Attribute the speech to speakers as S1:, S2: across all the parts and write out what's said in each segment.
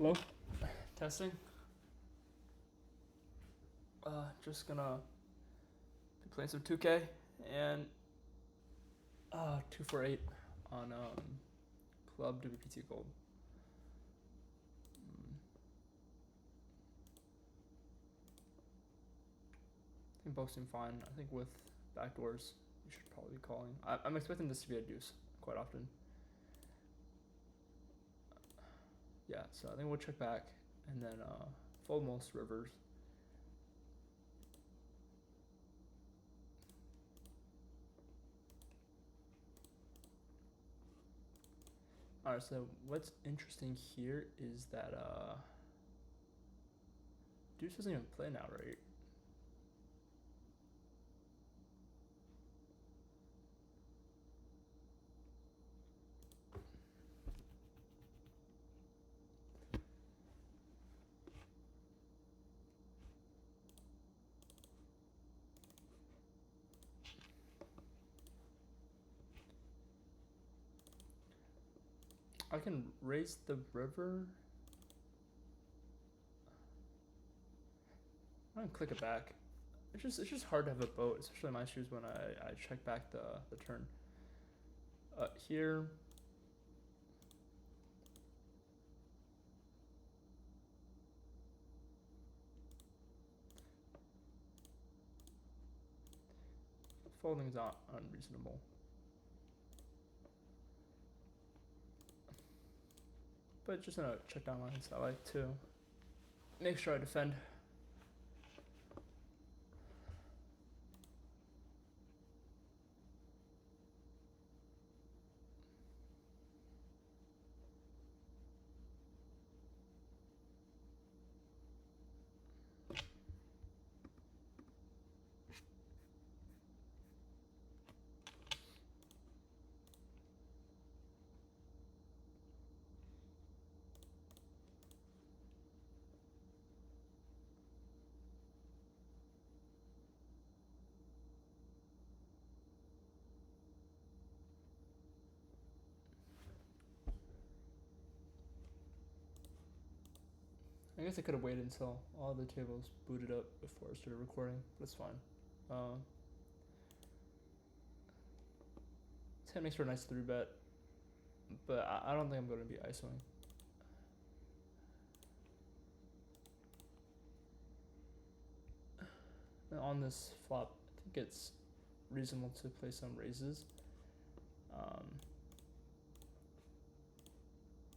S1: Hello? Testing. Just gonna be playing some 2K and 248 on ClubWPT Gold. I think both seem fine. I think with backdoors, you should probably be calling. I'm expecting this to be a deuce quite often. Yeah, so I think we'll check back and then fold most rivers. Alright, so what's interesting here is that deuce doesn't even play now, right? I can raise the river. I'm gonna click it back. It's just hard to have a boat, especially in my shoes when I check back the turn. Here. Folding's not unreasonable. But just gonna check down lines I like to make sure I defend. I guess I could have waited until all the tables booted up before I started recording. That's fine. This hand makes for a nice 3-bet, but I don't think I'm going to be ISOing. And on this flop, I think it's reasonable to play some raises.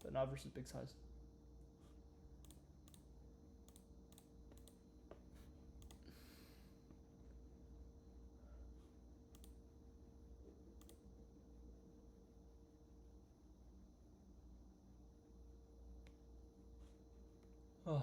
S1: But not versus big size. Oh.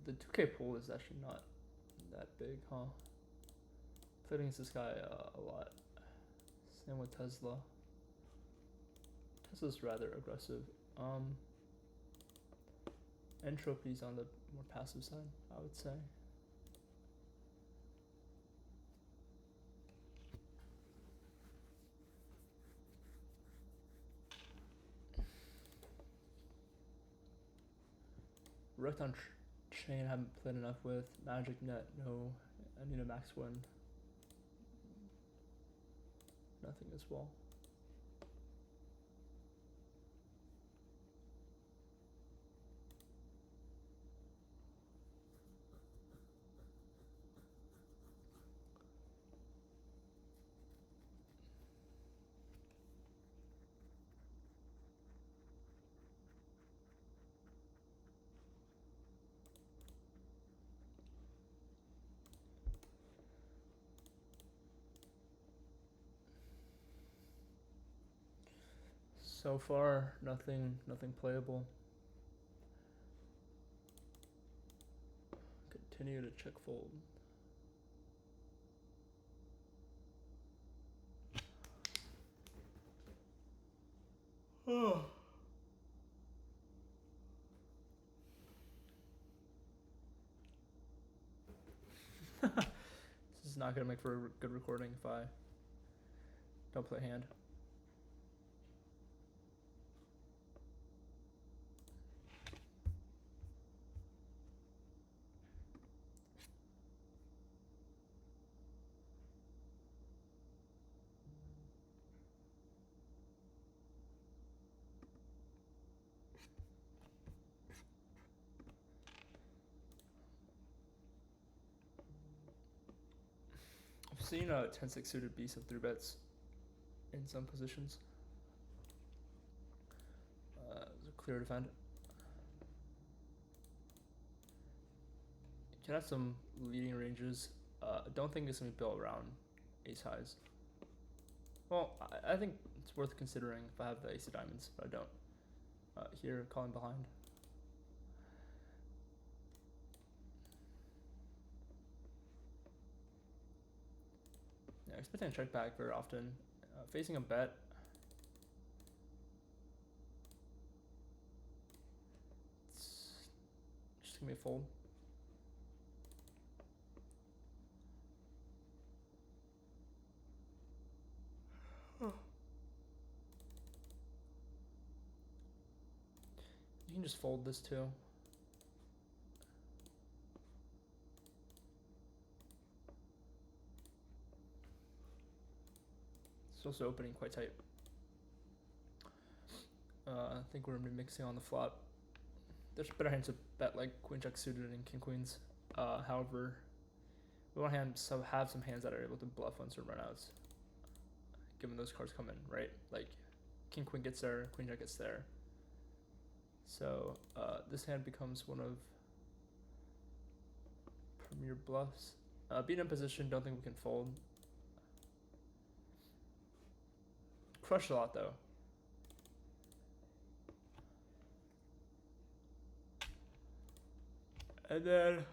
S1: The 2K pool is actually not that big, huh? Played against this guy a lot. Same with Tesla. Tesla's rather aggressive. Entropy's on the more passive side, I would say. Recton Chain I haven't played enough with. Magic Net, no. I need a max win. Nothing as well. So far, nothing playable. Continue to check fold. Oh. This is not gonna make for a good recording if I don't play hand. I've seen a 10-6 suited be some 3-bets in some positions. It's a clear defend. Can have some leading ranges. I don't think it's gonna be built around ace highs. Well, I think it's worth considering if I have the ace of diamonds, but I don't. Here, calling behind. Yeah, expecting a check back very often. Facing a bet. It's just gonna be a fold. You can just fold this too. It's also opening quite tight. I think we're mixing on the flop. There's better hands to bet like queen jack suited and king queens. However, we want to have some hands that are able to bluff on certain runouts. Given those cards come in, right? Like king queen gets there, queen jack gets there. So this hand becomes one of premier bluffs. Being in position, don't think we can fold. Crushed a lot though. And then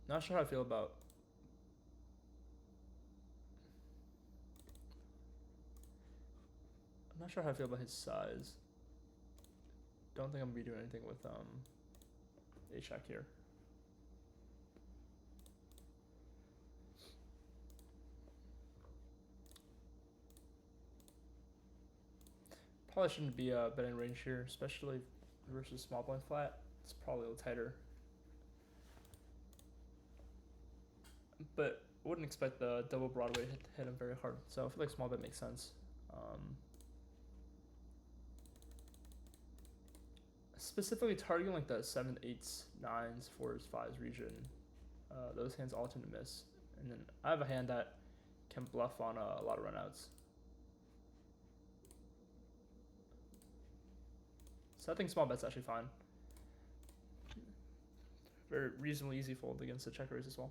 S1: not sure how I feel about his size. Don't think I'm gonna be doing anything with ace jack here. Probably shouldn't be betting range here, especially versus small blind flat. It's probably a little tighter. But wouldn't expect the double Broadway to hit him very hard. So I feel like small bet makes sense. Specifically targeting like the 7s, 8s, 9s, 4s, 5s region. Those hands all tend to miss. And then I have a hand that can bluff on a lot of runouts. So I think small bet's actually fine. Very reasonably easy fold against the check raise as well.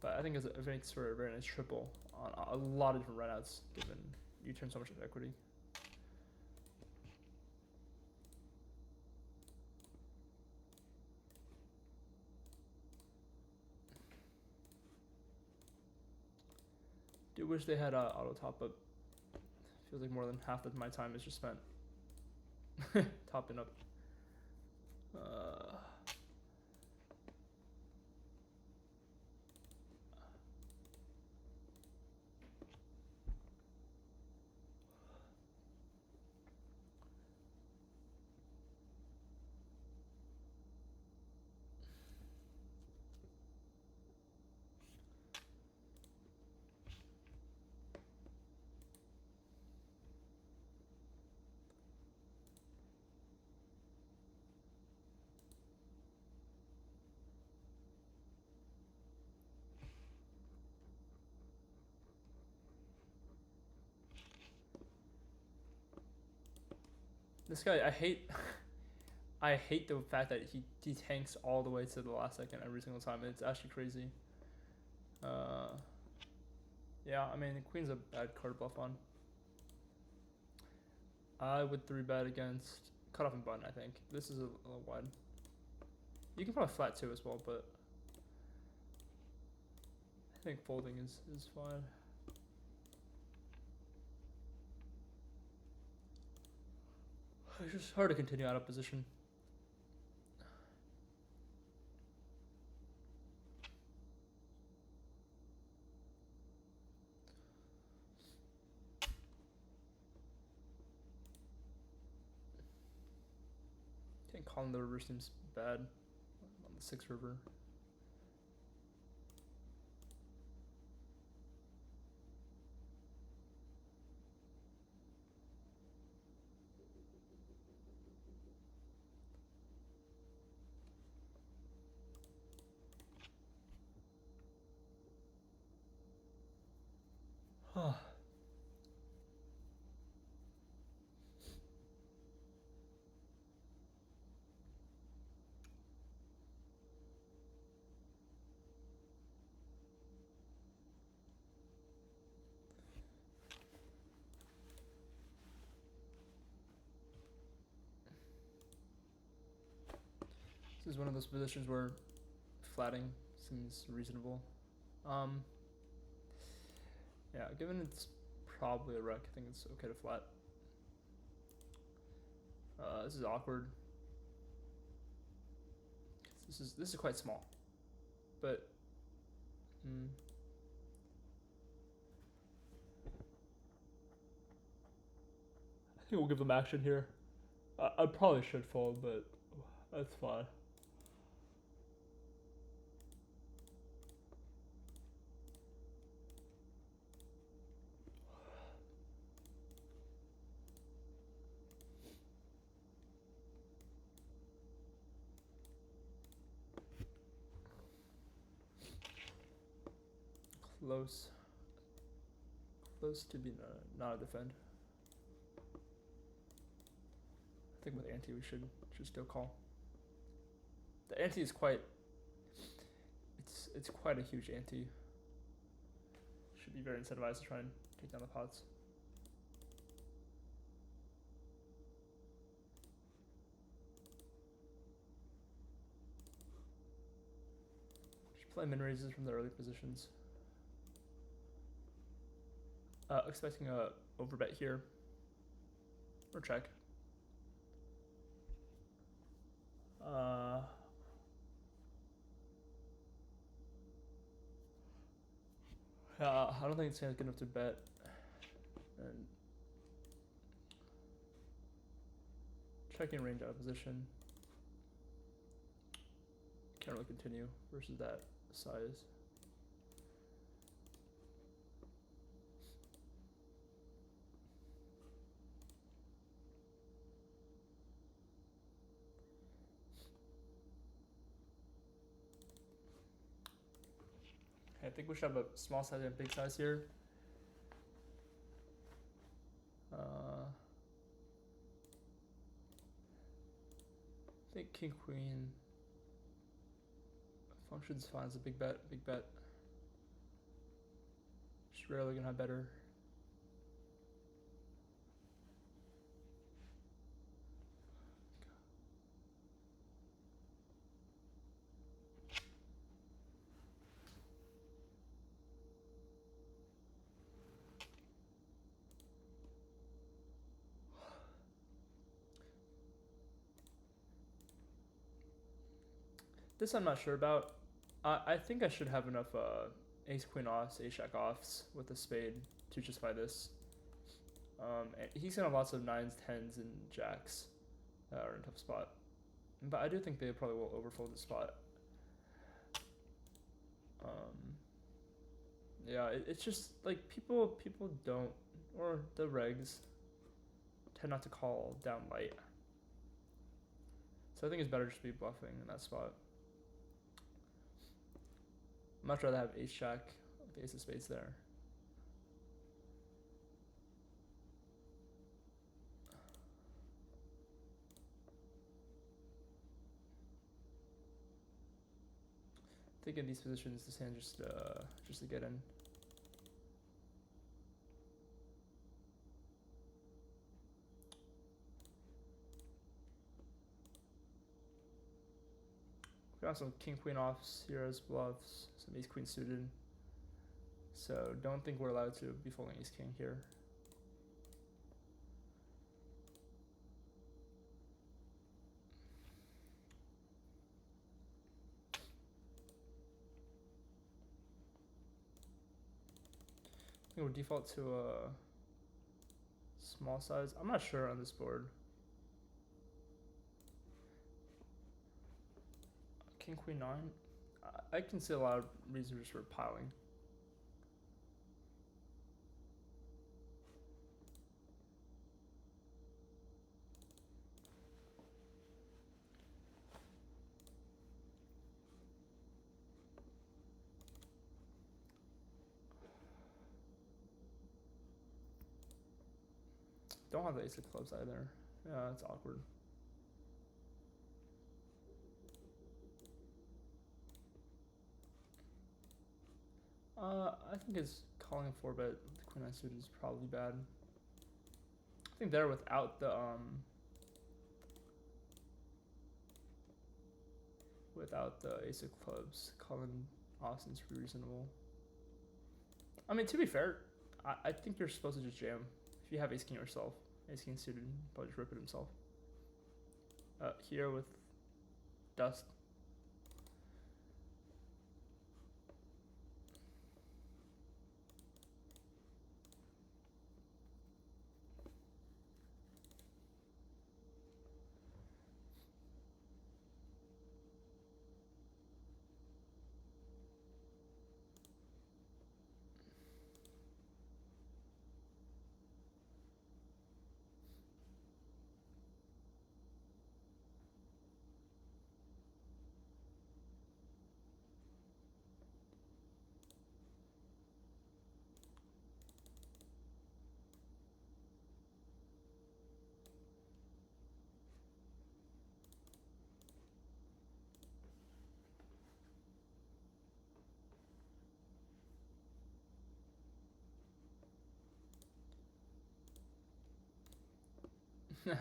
S1: But I think it makes for a very nice triple on a lot of different runouts, given you turn so much of equity. Do wish they had auto top up. Feels like more than half of my time is just spent topping up. This guy, I hate. I hate the fact that he tanks all the way to the last second every single time. It's actually crazy. Yeah, I mean, queen's a bad card to bluff on. I would 3-bet against cutoff and button, I think. This is a little wide. You can probably flat too as well, but I think folding is fine. It's just hard to continue out of position. I think calling the river seems bad on the 6 river. This is one of those positions where flatting seems reasonable. Yeah, given it's probably a wreck, I think it's okay to flat. This is awkward. This is quite small, but I think we'll give them action here. I probably should fold, but that's fine. Close to be not a defend. I think with ante we should still call. The ante is quite. It's quite a huge ante. Should be very incentivized to try and take down the pots. Should play min raises from the early positions. Expecting a overbet here. Or check. Yeah, I don't think it's good enough to bet. And checking range out of position. Can't really continue versus that size. I think we should have a small size and a big size here. I think king queen functions fine as a big bet. Just rarely gonna have better. This I'm not sure about. I think I should have enough ace queen offs, ace jack offs with a spade to justify this. And he's gonna have lots of 9s, 10s, and jacks that are in a tough spot. But I do think they probably will overfold the spot. Yeah, it's just like people don't, or the regs tend not to call down light. So I think it's better just to be bluffing in that spot. I'd much rather have ace jack with ace of spades there. I think in these positions, this hand just to get in. Got some king queen offs here as bluffs, some ace queen suited. So don't think we're allowed to be folding ace king here. I think we'll default to a small size. I'm not sure on this board. King queen 9. I can see a lot of reasons for piling. Don't have the ace of clubs either. Yeah, it's awkward. I think his calling 4-bet the queen 9 suited is probably bad. I think there without the ace of clubs, calling Austin's pretty reasonable. I mean, to be fair, I think you're supposed to just jam. If you have ace king yourself, ace king suited, probably just rip it himself. Here with dust.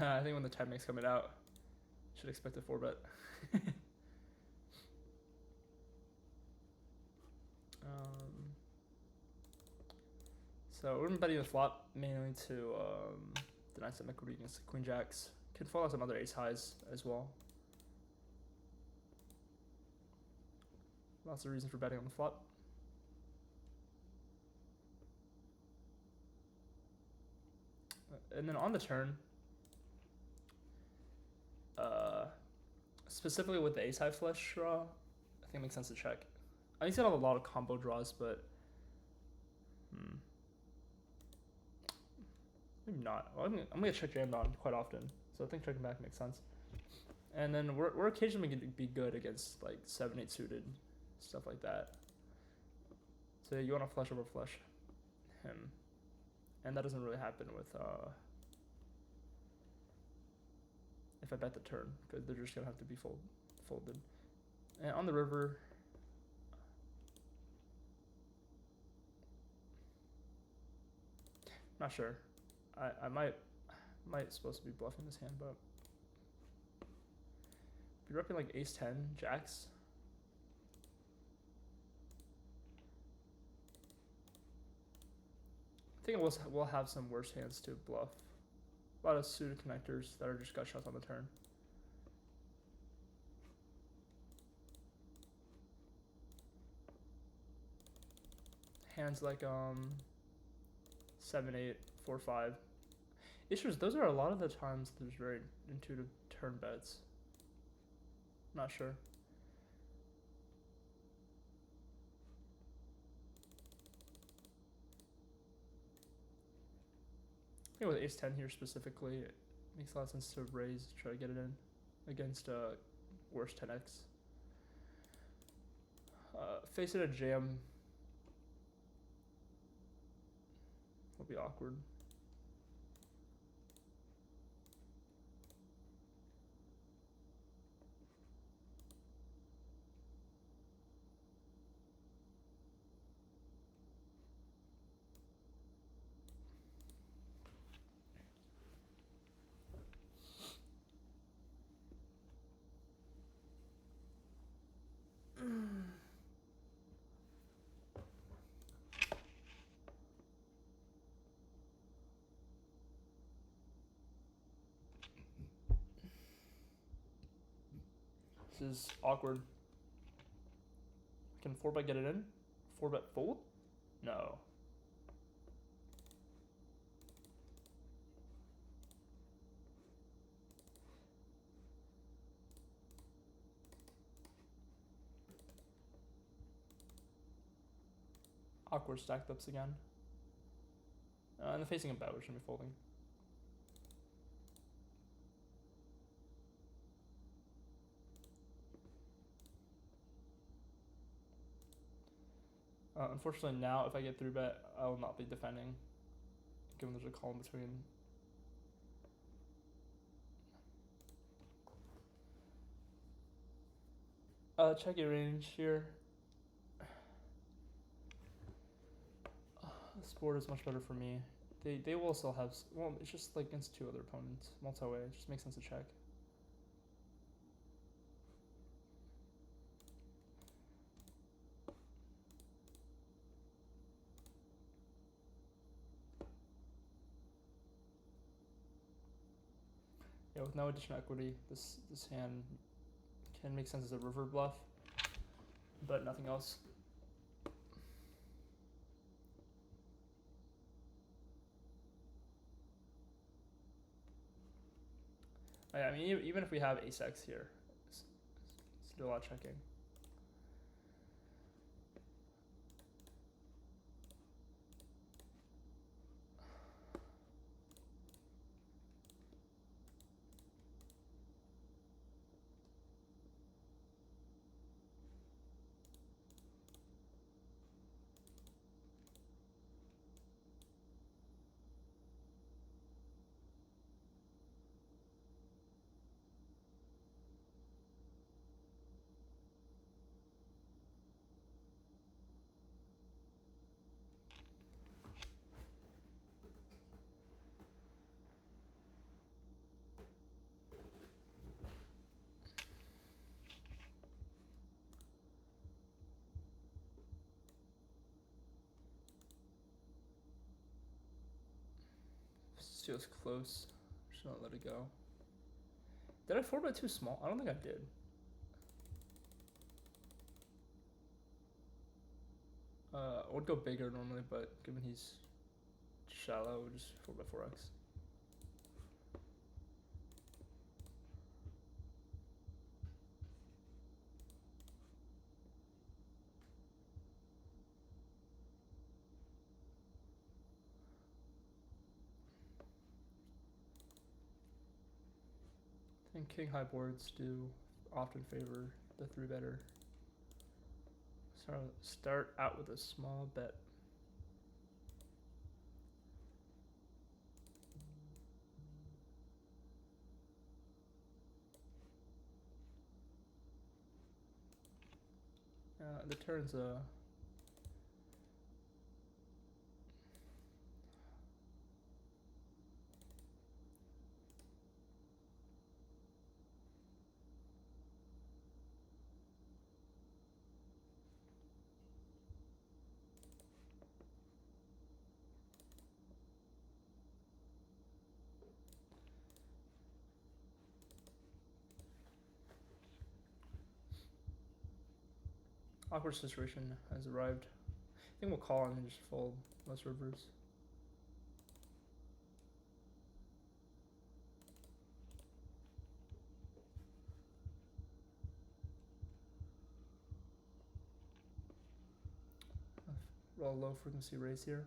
S1: I think when the time makes coming out, should expect a 4-bet. So we're betting the flop mainly to deny some equity against the queen jacks. Can fall out some other ace highs as well. Lots of reason for betting on the flop. And then on the turn, specifically with the ace high flush draw, I think it makes sense to check. I think he's got a lot of combo draws, but maybe not. Well, I'm gonna check jammed on quite often, so I think checking back makes sense. And then we're occasionally gonna be good against like 7-8 suited, stuff like that. So you want to flush over flush him, and that doesn't really happen with if I bet the turn, because they're just gonna have to be folded. And on the river, not sure. I might supposed to be bluffing this hand, but be repping like ace 10 jacks. I think we'll have some worse hands to bluff. A lot of suited connectors that are just gut shots on the turn. Hands like 7-8, 4-5. Issues, those are a lot of the times there's very intuitive turn bets. Not sure. I think with ace 10 here specifically, it makes a lot of sense to raise, try to get it in against worse 10x. Face it a jam will be awkward. This is awkward. Can 4-bet get it in? 4-bet fold? No. Awkward stacked ups again. And the facing a bet, we shouldn't be folding. Unfortunately now, if I get 3-bet, I will not be defending, given there's a call in between. Check your range here. This board is much better for me. They will still have, well, it's just like against 2 other opponents. Multi-way, it just makes sense to check. Yeah, with no additional equity, this hand can make sense as a river bluff, but nothing else. I mean, even if we have ace-x here, it's still a lot of checking. This feels close. Just not let it go. Did I 4-bet too small? I don't think I did. I would go bigger normally, but given he's shallow, we'll just 4x. I think king high boards do often favor the 3-better. So start out with a small bet. The turn's awkward situation has arrived. I think we'll call and then just fold less rivers. Roll low frequency raise here.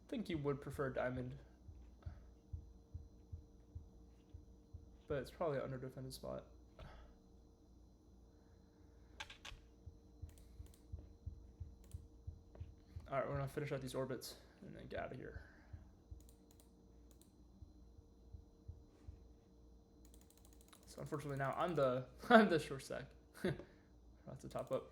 S1: I think you would prefer diamond, but it's probably an under-defended spot. Alright, we're gonna finish out these orbits and then get out of here. So unfortunately now I'm the short stack. That's the top up.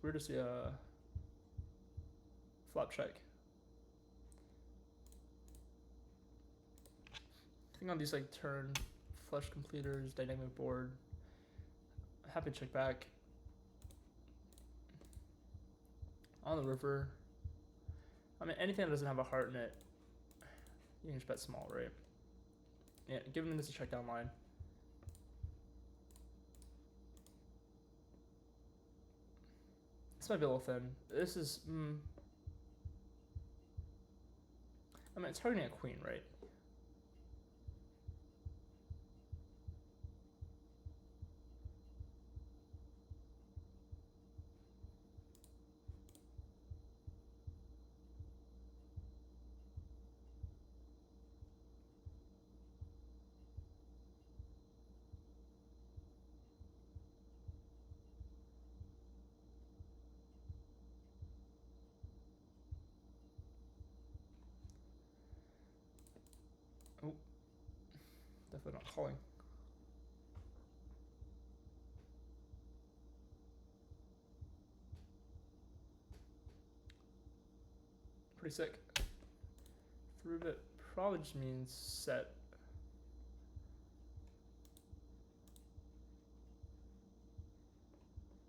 S1: we're just flop check. I think on these like turn flush completers, dynamic board, happy to check back. On the river, I mean anything that doesn't have a heart in it, you can just bet small, right? Yeah, giving this a check down line. This might be a little thin. This is, I mean, it's targeting a queen, right? Oh, definitely not calling. Pretty sick. Through bit probably just means set.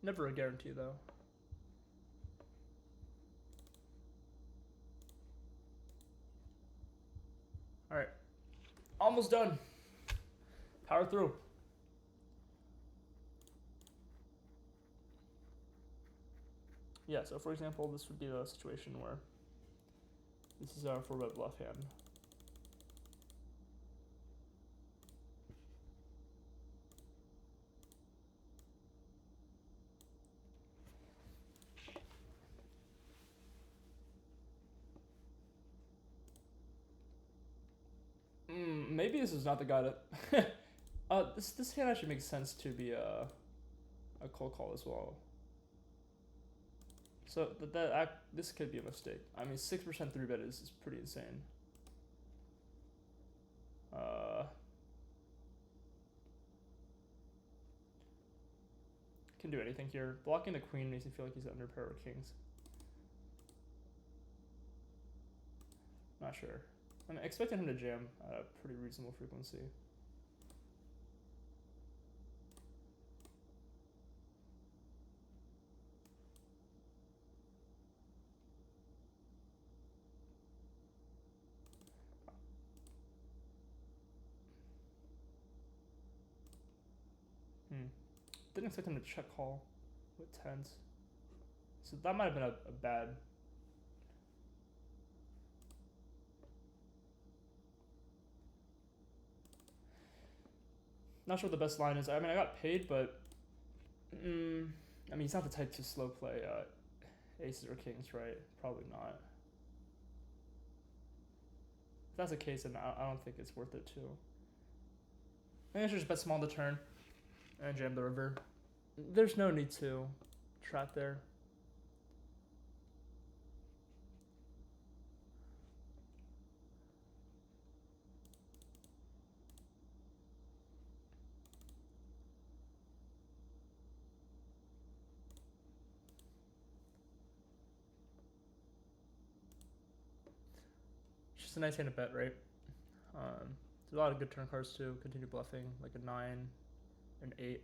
S1: Never a guarantee though. Alright. Almost done. Power through. Yeah, so for example, this would be a situation where this is our 4-bet bluff hand. Maybe this is not the guy that... this hand actually makes sense to be a cold call as well. So this could be a mistake. I mean, 6% 3-bet is pretty insane. Can do anything here. Blocking the queen makes me feel like he's under pair with kings. Not sure. I'm expecting him to jam at a pretty reasonable frequency. Didn't expect him to check call with tens. So that might have been a bad. Not sure what the best line is. I mean, I got paid, but I mean, he's not the type to slow play aces or kings, right? Probably not. If that's the case, then I don't think it's worth it too. I think I should just bet small the turn and jam the river. There's no need to trap there. It's just a nice hand to bet, right? There's a lot of good turn cards too. Continue bluffing, like a 9, an 8.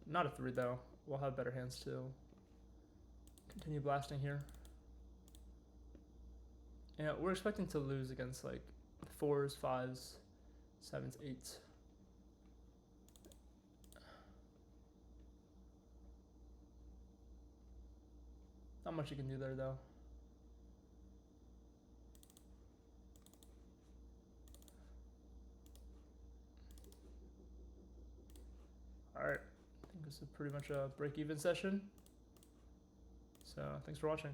S1: Not a 3 though. We'll have better hands too. Continue blasting here. Yeah, we're expecting to lose against like 4s, 5s, 7s, 8s. Not much you can do there though. Alright, I think this is pretty much a break-even session. So thanks for watching.